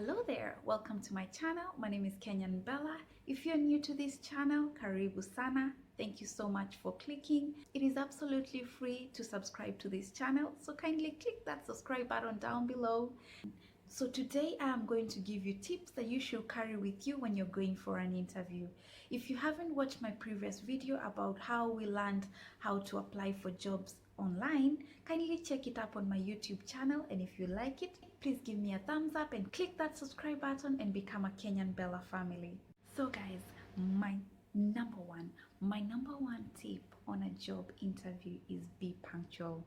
Hello there, welcome to my channel. My name is Kenyan Bella. If you're new to this channel, karibu sana. Thank you so much for clicking. It is absolutely free to subscribe to this channel, so kindly click that subscribe button down below. So today I am going to give you tips that you should carry with you when you're going for an interview. If you haven't watched my previous video about how we learned how to apply for jobs online, kindly check it up on my YouTube channel, and if you like it, please give me a thumbs up and click that subscribe button and become a Kenyan Bella family. So guys, my number one tip on a job interview is be punctual.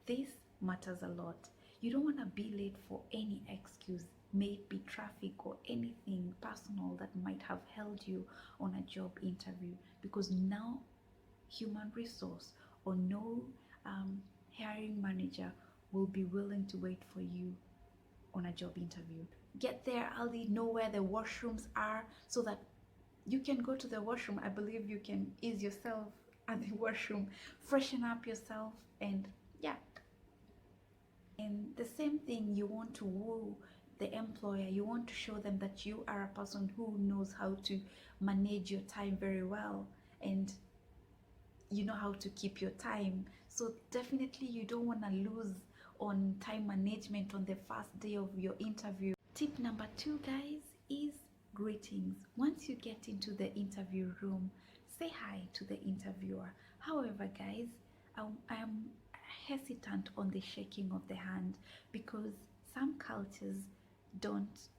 This matters a lot. You don't want to be late for any excuse, may it be traffic or anything personal that might have held you on a job interview, because now human resource or no hiring manager will be willing to wait for you on a job interview. Get there early, know where the washrooms are so that you can go to the washroom. I believe you can ease yourself at the washroom, freshen up yourself, and yeah. And the same thing, you want to woo the employer. You want to show them that you are a person who knows how to manage your time very well, and you know how to keep your time. So definitely you don't want to lose on time management on the first day of your interview. Tip number 2, guys, is greetings. Once you get into the interview room, say hi to the interviewer. However, guys, I am hesitant on the shaking of the hand, because some cultures don't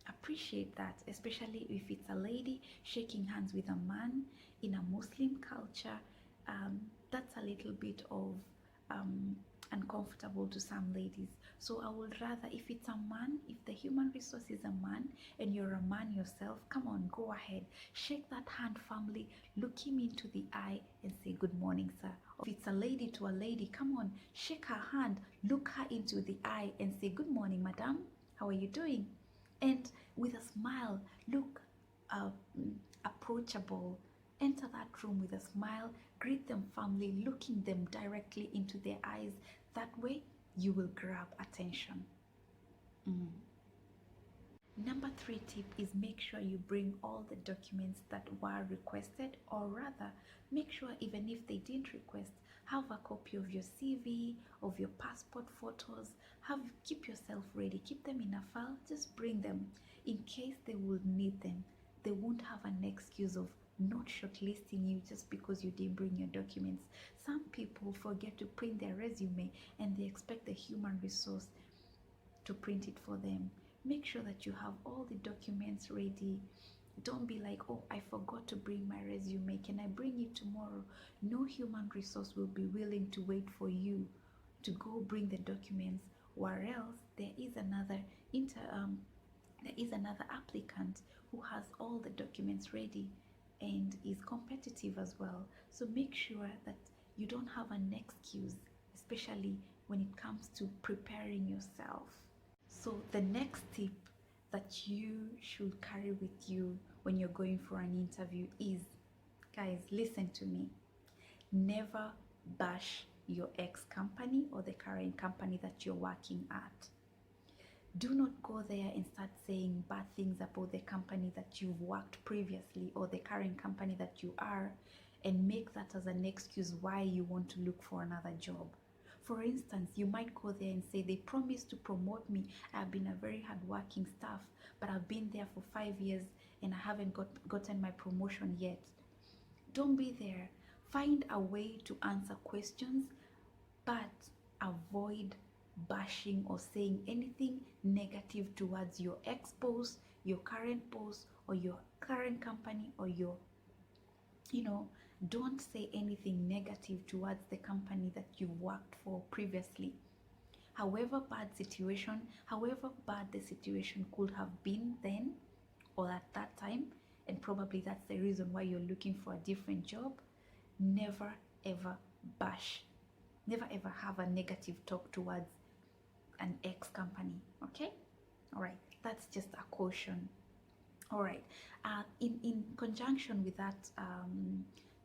appreciate that, especially if it's a lady shaking hands with a man in a Muslim culture. That's a little bit of uncomfortable to some ladies. So I would rather, if it's a man, if the human resource is a man and you're a man yourself, come on, go ahead, shake that hand firmly, look him into the eye and say good morning, sir. If it's a lady to a lady, come on, shake her hand, look her into the eye and say good morning, madam, how are you doing? And with a smile, look approachable. Enter that room with a smile, greet them firmly, looking them directly into their eyes. That way you will grab attention. Number 3 tip is make sure you bring all the documents that were requested, or rather make sure, even if they didn't request, have a copy of your CV, of your passport photos. Keep yourself ready, keep them in a file, just bring them in case they will need them. They won't have an excuse of not shortlisting you just because you didn't bring your documents. Some people forget to print their resume and they expect the human resource to print it for them. Make sure that you have all the documents ready. Don't be like, oh, I forgot to bring my resume, can I bring it tomorrow? No human resource will be willing to wait for you to go bring the documents, or else there is another applicant who has all the documents ready and is competitive as well. So make sure that you don't have an excuse, especially when it comes to preparing yourself. So the next tip that you should carry with you when you're going for an interview is, guys, listen to me, never bash your ex-company or the current company that you're working at. Do not go there and start saying bad things about the company that you've worked previously or the current company that you are, and make that as an excuse why you want to look for another job. For instance, you might go there and say, they promised to promote me. I've been a very hardworking staff, but I've been there for 5 years and I haven't gotten my promotion yet. Don't be there. Find a way to answer questions, but avoid bashing or saying anything negative towards your ex-boss, your current boss, or your current company, or your, don't say anything negative towards the company that you worked for previously. However bad the situation could have been then or at that time, and probably that's the reason why you're looking for a different job, never ever bash, never ever have a negative talk towards an ex-company. Okay, all right, that's just a caution. All right, in conjunction with that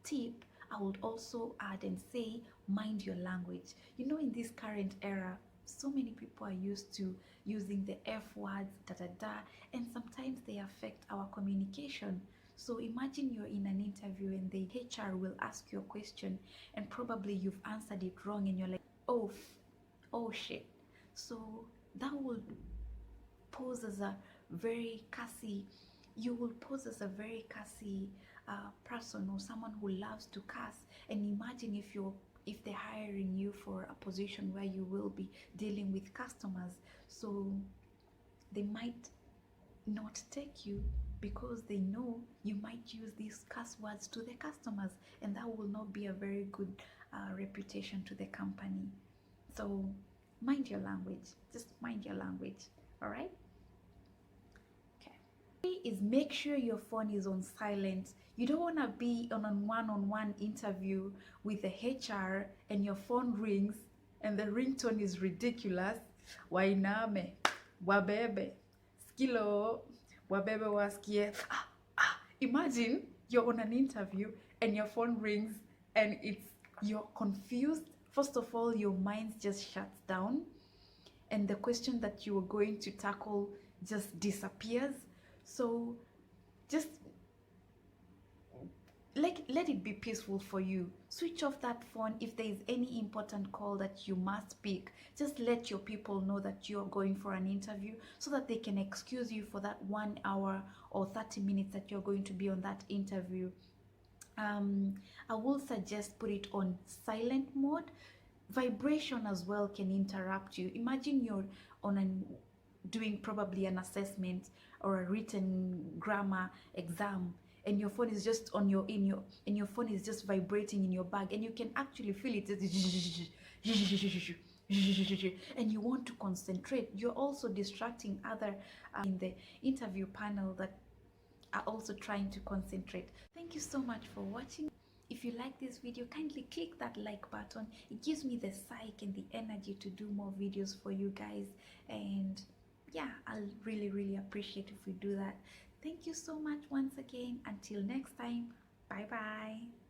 tip, I would also add and say, mind your language. In this current era, So many people are used to using the F words, da da da, and sometimes they affect our communication. So imagine you're in an interview and the HR will ask you a question and probably you've answered it wrong and you're like, oh shit. So that will pose as a very cussy, you will pose as a very cussy person, or someone who loves to cuss. And imagine if they're hiring you for a position where you will be dealing with customers, so they might not take you because they know you might use these cuss words to the customers, and that will not be a very good reputation to the company. So mind your language, just mind your language. All right. Is make sure your phone is on silent. You don't want to be on a one-on-one interview with the HR and your phone rings and the ringtone is ridiculous. Wainame, wabebe, skilo, wabebe waskie. Imagine you're on an interview and your phone rings and you're confused. First of all, your mind just shuts down and the question that you were going to tackle just disappears. So just let it be peaceful for you. Switch off that phone. If there is any important call that you must pick, just let your people know that you are going for an interview so that they can excuse you for that 1 hour or 30 minutes that you're going to be on that interview. I will suggest put it on silent mode. Vibration as well can interrupt you. Imagine you're doing probably an assessment or a written grammar exam and your phone is just on your phone is just vibrating in your bag and you can actually feel it and you want to concentrate. You're also distracting other in the interview panel that are also trying to concentrate. Thank you so much for watching. If you like this video, kindly click that like button. It gives me the psych and the energy to do more videos for you guys, and yeah, I'll really appreciate if we do that. Thank you so much once again. Until next time, bye bye.